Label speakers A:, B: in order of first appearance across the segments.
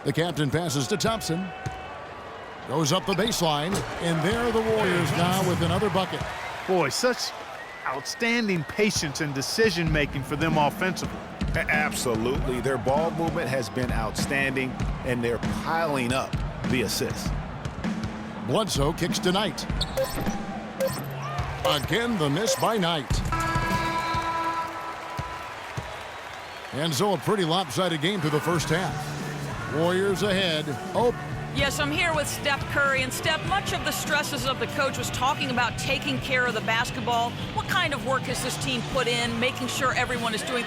A: The captain passes to Thompson. Goes up the baseline, and there are the Warriors now with another bucket.
B: Boy, such outstanding patience and decision-making for them offensively.
C: Absolutely. Their ball movement has been outstanding, and they're piling up the assists.
A: Bledsoe kicks to Knight. Again, the miss by Knight. And so a pretty lopsided game to the first half. Warriors ahead. Oh.
D: Yes, I'm here with Steph Curry. And Steph, much of the stresses of the coach was talking about taking care of the basketball. What kind of work has this team put in, making sure everyone is doing...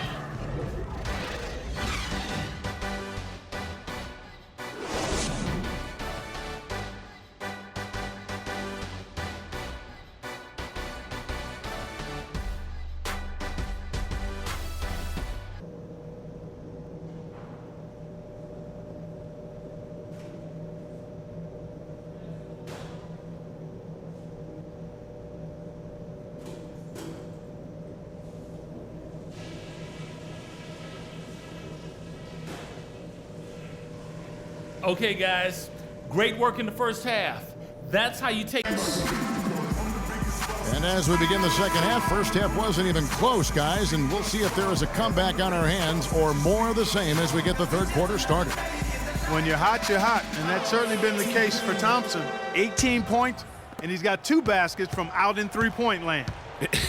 E: Okay, guys, great work in the first half. That's how you take...
A: And as we begin the second half, first half wasn't even close, guys, and we'll see if there is a comeback on our hands or more of the same as we get the third quarter started.
B: When you're hot, and that's certainly been the case for Thompson. 18 points, and he's got 2 baskets from out in three-point land.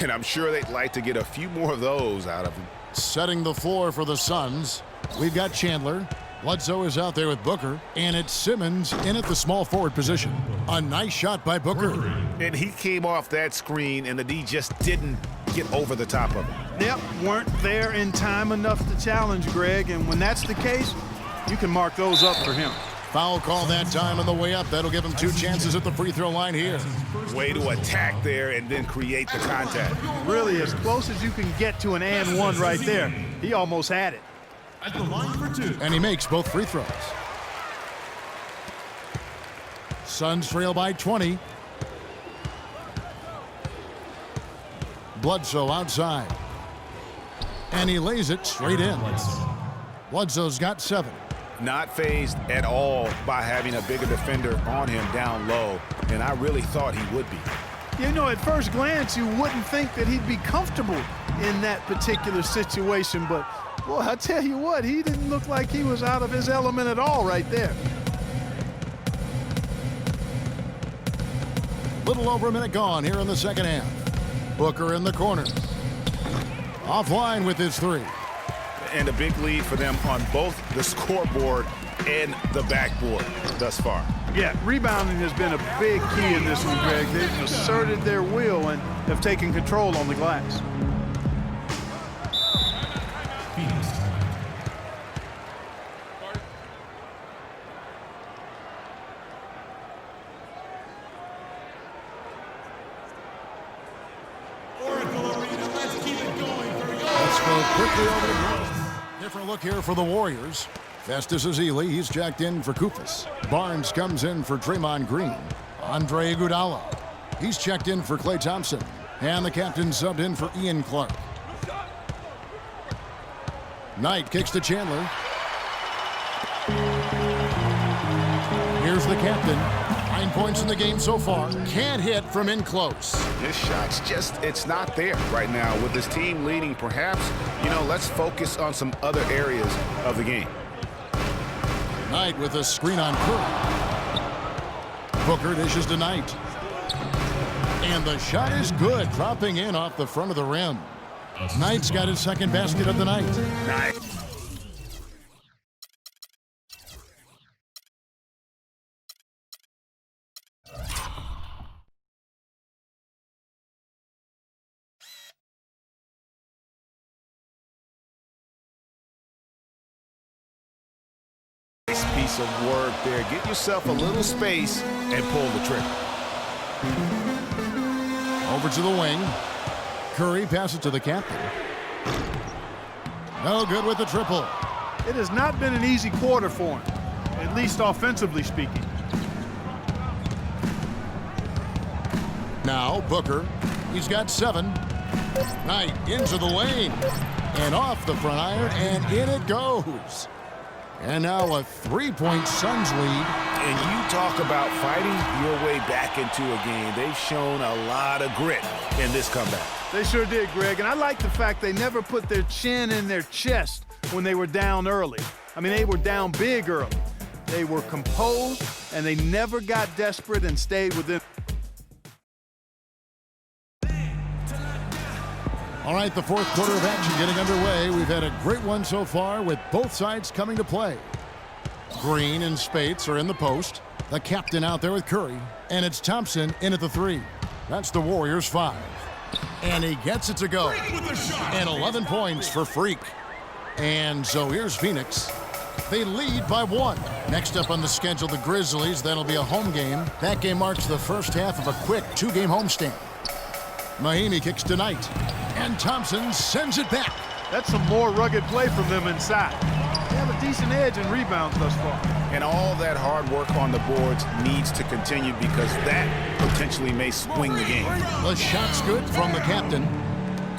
C: And I'm sure they'd like to get a few more of those out of him.
A: Setting the floor for the Suns, we've got Chandler. Bledsoe is out there with Booker, and it's Simmons in at the small forward position. A nice shot by Booker.
C: And he came off that screen, and the D just didn't get over the top of him.
B: Yep, weren't there in time enough to challenge Greg, and when that's the case, you can mark those up for him.
A: Foul call that time on the way up. That'll give him 2 chances at the free throw line here.
C: Way to attack there and then create the contact.
B: Really as close as you can get to an and one right there. He almost had it.
F: At the line for 2.
A: And he makes both free throws. Suns trail by 20. Bledsoe outside. And he lays it straight in. Bledsoe's got 7.
C: Not fazed at all by having a bigger defender on him down low, and I really thought he would be.
B: You know, at first glance, you wouldn't think that he'd be comfortable in that particular situation, but boy, I tell you what, he didn't look like he was out of his element at all right there.
A: Little over a minute gone here in the second half. Booker in the corner. Offline with his 3.
C: And a big lead for them on both the scoreboard and the backboard thus far.
B: Yeah, rebounding has been a big key in this one, Greg. They've asserted their will and have taken control on the glass.
A: Quickly over the goal. Different look here for the Warriors. Festus Ezeli, he's checked in for Koufos. Barnes comes in for Draymond Green. Andre Iguodala, he's checked in for Klay Thompson. And the captain subbed in for Ian Clark. Knight kicks to Chandler. Here's the captain. 9 points in the game so far. Can't hit from in close.
C: This shot's just, it's not there right now. With this team leading, perhaps, let's focus on some other areas of the game.
A: Knight with a screen on Curry. Booker dishes to Knight. And the shot is good, dropping in off the front of the rim. Knight's got his second basket of the night.
C: Nice. Nice piece of work there. Get yourself a little space and pull the trigger.
A: Over to the wing. Curry passes to the captain. No good with the triple.
B: It has not been an easy quarter for him, at least offensively speaking.
A: Now Booker, he's got 7. Knight into the lane and off the front iron, and in it goes. And now a 3-point Suns lead.
C: And you talk about fighting your way back into a game. They've shown a lot of grit in this comeback.
B: They sure did, Greg. And I like the fact they never put their chin in their chest when they were down early. I mean, they were down big early. They were composed, and they never got desperate and stayed within.
A: All right, the fourth quarter of action getting underway. We've had a great one so far with both sides coming to play. Green and Spates are in the post. The captain out there with Curry. And it's Thompson in at the 3. That's the Warriors' 5. And he gets it to go. And 11 points for Freak. And so here's Phoenix. They lead by 1. Next up on the schedule, the Grizzlies. That'll be a home game. That game marks the first half of a quick 2-game homestand. Mahinmi kicks tonight. And Thompson sends it back.
B: That's some more rugged play from them inside. They have a decent edge in rebounds thus far.
C: And all that hard work on the boards needs to continue because that potentially may swing the game.
A: The shot's good from the captain.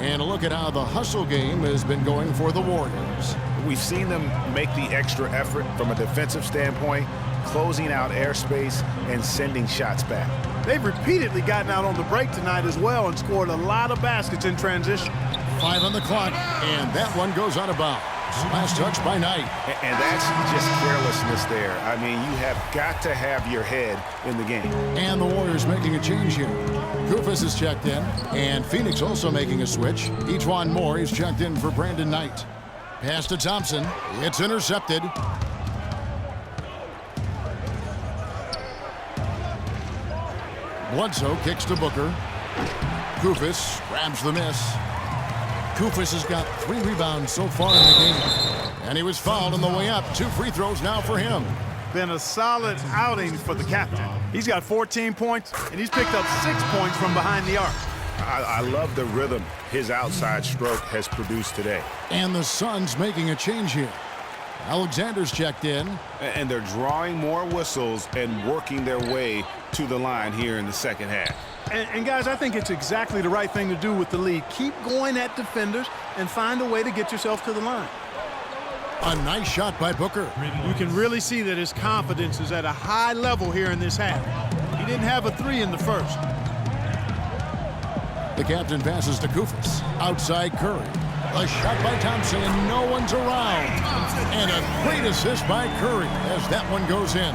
A: And a look at how the hustle game has been going for the Warriors.
C: We've seen them make the extra effort from a defensive standpoint, closing out airspace and sending shots back.
B: They've repeatedly gotten out on the break tonight as well and scored a lot of baskets in transition.
A: 5 on the clock, and that one goes out of bounds. Last touch by Knight.
C: And that's just carelessness there. I mean, you have got to have your head in the game.
A: And the Warriors making a change here. Koufos is checked in, and Phoenix also making a switch. Ejuan Moore is checked in for Brandon Knight. Pass to Thompson. It's intercepted. Bledsoe kicks to Booker. Koufos grabs the miss. Koufos has got 3 rebounds so far in the game. And he was fouled on the way up. 2 free throws now for him.
B: Been a solid outing for the captain. He's got 14 points, and he's picked up 6 points from behind the arc.
C: I love the rhythm his outside stroke has produced today.
A: And the Suns making a change here. Alexander's checked in.
C: And they're drawing more whistles and working their way to the line here in the second half.
B: And guys, I think it's exactly the right thing to do with the lead. Keep going at defenders and find a way to get yourself to the line.
A: A nice shot by Booker.
B: You can really see that his confidence is at a high level here in this half. He didn't have a 3 in the first.
A: The captain passes to Koufos. Outside Curry. A shot by Thompson, and no one's around. And a great assist by Curry as that one goes in.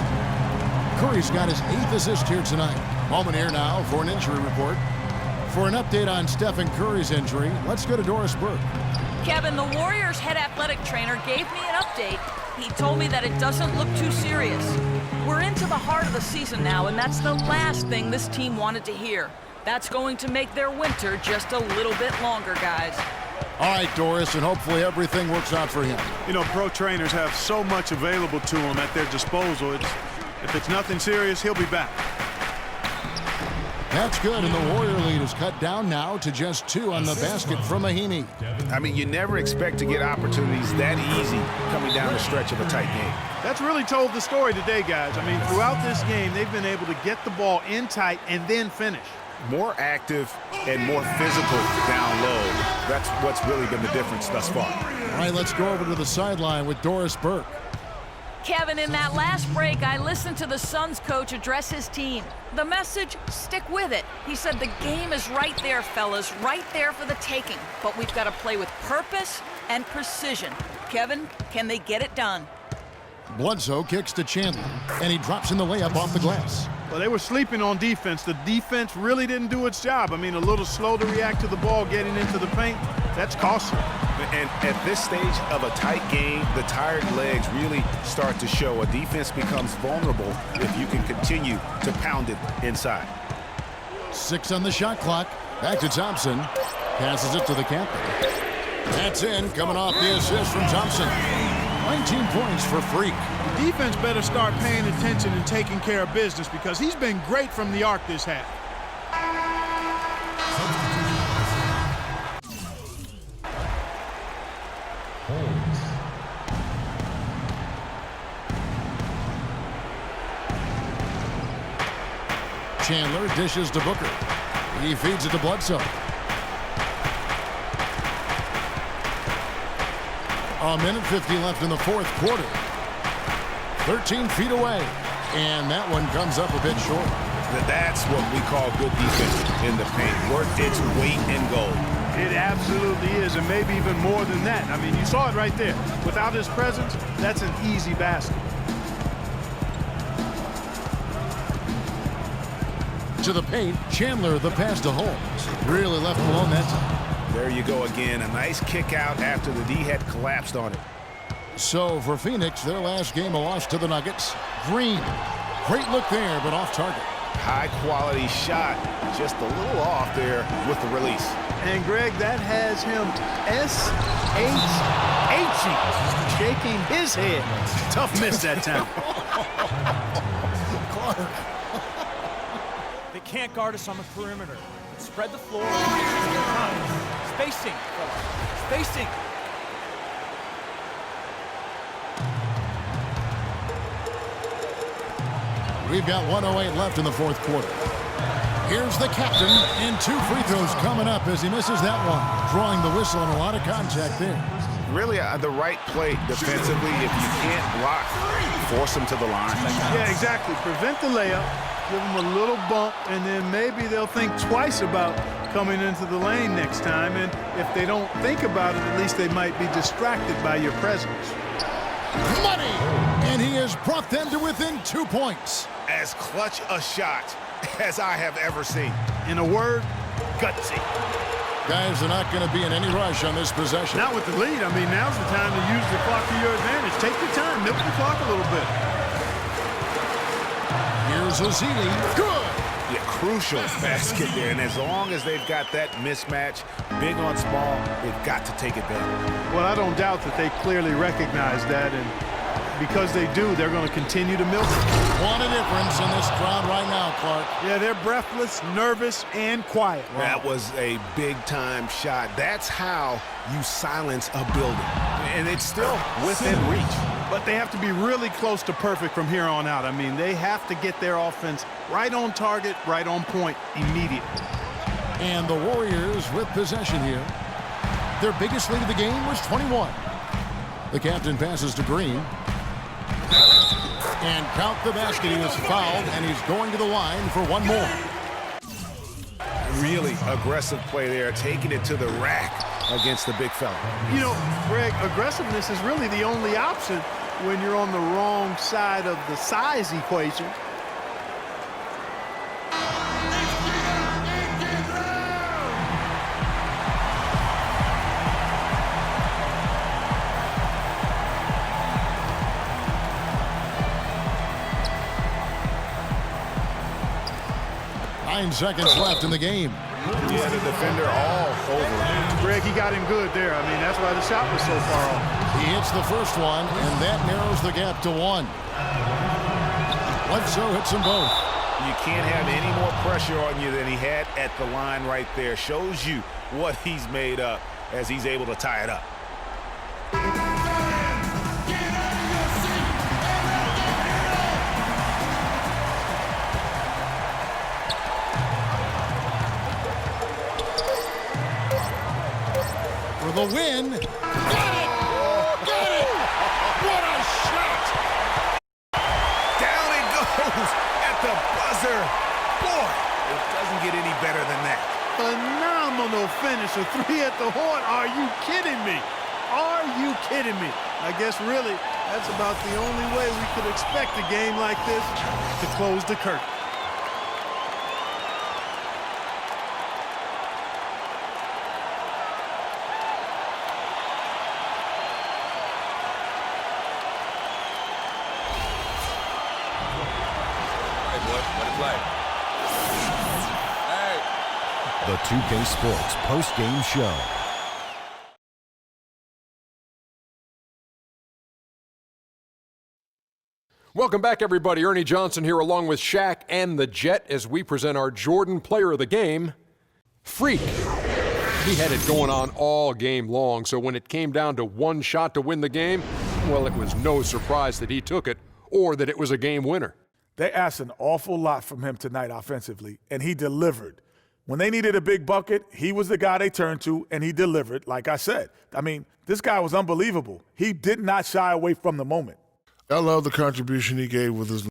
A: Curry's got his 8th assist here tonight. Moment here now for an injury report. For an update on Stephen Curry's injury, let's go to Doris Burke.
D: Kevin, the Warriors head athletic trainer gave me an update. He told me that it doesn't look too serious. We're into the heart of the season now, and that's the last thing this team wanted to hear. That's going to make their winter just a little bit longer, guys.
A: All right, Doris, and hopefully everything works out for him.
B: You know, pro trainers have so much available to them at their disposal. If it's nothing serious, he'll be back.
A: That's good, and the Warrior lead is cut down now to just 2 on the basket from Mahinmi.
C: I mean, you never expect to get opportunities that easy coming down the stretch of a tight game.
B: That's really told the story today, guys. I mean, throughout this game, they've been able to get the ball in tight and then finish.
C: More active and more physical down low. That's what's really been the difference thus far.
A: All right, let's go over to the sideline with Doris Burke.
D: Kevin, in that last break, I listened to the Suns coach address his team. The message, stick with it. He said the game is right there, fellas, right there for the taking. But we've got to play with purpose and precision. Kevin, can they get it done?
A: Bledsoe kicks to Chandler, and he drops in the layup off the glass.
B: Well, they were sleeping on defense. The defense really didn't do its job. I mean, a little slow to react to the ball getting into the paint. That's costly.
C: And at this stage of a tight game, the tired legs really start to show. A defense becomes vulnerable if you can continue to pound it inside.
A: 6 on the shot clock. Back to Thompson. Passes it to the captain. That's in, coming off the assist from Thompson. 19 points for Freak.
B: The defense better start paying attention and taking care of business because he's been great from the arc this half.
A: Chandler dishes to Booker. He feeds it to Bledsoe. A minute 50 left in the fourth quarter. 13 feet away. And that one comes up a bit short.
C: That's what we call good defense in the paint. Worth its weight in gold.
B: It absolutely is, and maybe even more than that. I mean, you saw it right there. Without his presence, that's an easy basket.
A: To the paint, Chandler the pass to Holmes. Really left him alone that time.
C: There you go again. A nice kick out after the D had collapsed on it.
A: So for Phoenix, their last game a loss to the Nuggets. Green, great look there, but off target.
C: High quality shot, just a little off there with the release.
B: And Greg, that has him S-H-H-ing, shaking his head. Tough miss that time.
A: Clark.
F: They can't guard us on the perimeter. Spread the floor. Spacing, spacing.
A: We've got 1:08 left in the fourth quarter. Here's the captain, and 2 free throws coming up as he misses that one. Drawing the whistle and a lot of contact there.
C: Really the right play defensively. If you can't block, force them to the line.
B: Yeah, exactly. Prevent the layup, give them a little bump, and then maybe they'll think twice about coming into the lane next time. And if they don't think about it, at least they might be distracted by your presence.
A: Money! And he has brought them to within 2 points.
C: As clutch a shot as I have ever seen.
B: In a word, gutsy.
A: Guys are not going to be in any rush on this possession.
B: Not with the lead. I mean, now's the time to use the clock to your advantage. Take your time, milk the clock a little bit.
A: Here's Ezeli. Good!
C: Yeah, crucial basket there. And as long as they've got that mismatch, big on small, they've got to take advantage.
B: Well, I don't doubt that they clearly recognize that, and because they do, they're going to continue to milk it.
A: What a difference in this crowd right now, Clark.
B: Yeah, they're breathless, nervous, and quiet.
C: That was a big-time shot. That's how you silence a building. And it's still within reach.
B: But they have to be really close to perfect from here on out. I mean, they have to get their offense right on target, right on point immediately.
A: And the Warriors with possession here. Their biggest lead of the game was 21. The captain passes to Green. And count the basket. He was fouled, and he's going to the line for one more.
C: Really aggressive play there, taking it to the rack against the big fella.
B: You know, Greg, aggressiveness is really the only option when you're on the wrong side of the size equation.
A: Nine seconds left in the game.
C: Yeah, the defender all over.
B: Greg, he got him good there. I mean, that's why the shot was so far off.
A: He hits the first one, and that narrows the gap to 1. Bledsoe hits them both.
C: You can't have any more pressure on you than he had at the line right there. Shows you what he's made up as he's able to tie it up.
A: For the win. Got it! Got it! What a shot!
C: Down it goes at the buzzer. Boy, it doesn't get any better than that.
B: Phenomenal finish. A 3 at the horn. Are you kidding me? Are you kidding me? I guess really that's about the only way we could expect a game like this to close the curtain.
G: The 2K Sports post-game show.
H: Welcome back, everybody. Ernie Johnson here along with Shaq and the Jet as we present our Jordan Player of the Game, Freak. He had it going on all game long, so when it came down to one shot to win the game, well, it was no surprise that he took it or that it was a game winner.
I: They asked an awful lot from him tonight offensively, and he delivered. When they needed a big bucket, he was the guy they turned to, and he delivered, like I said. I mean, this guy was unbelievable. He did not shy away from the moment.
J: I love the contribution he gave with his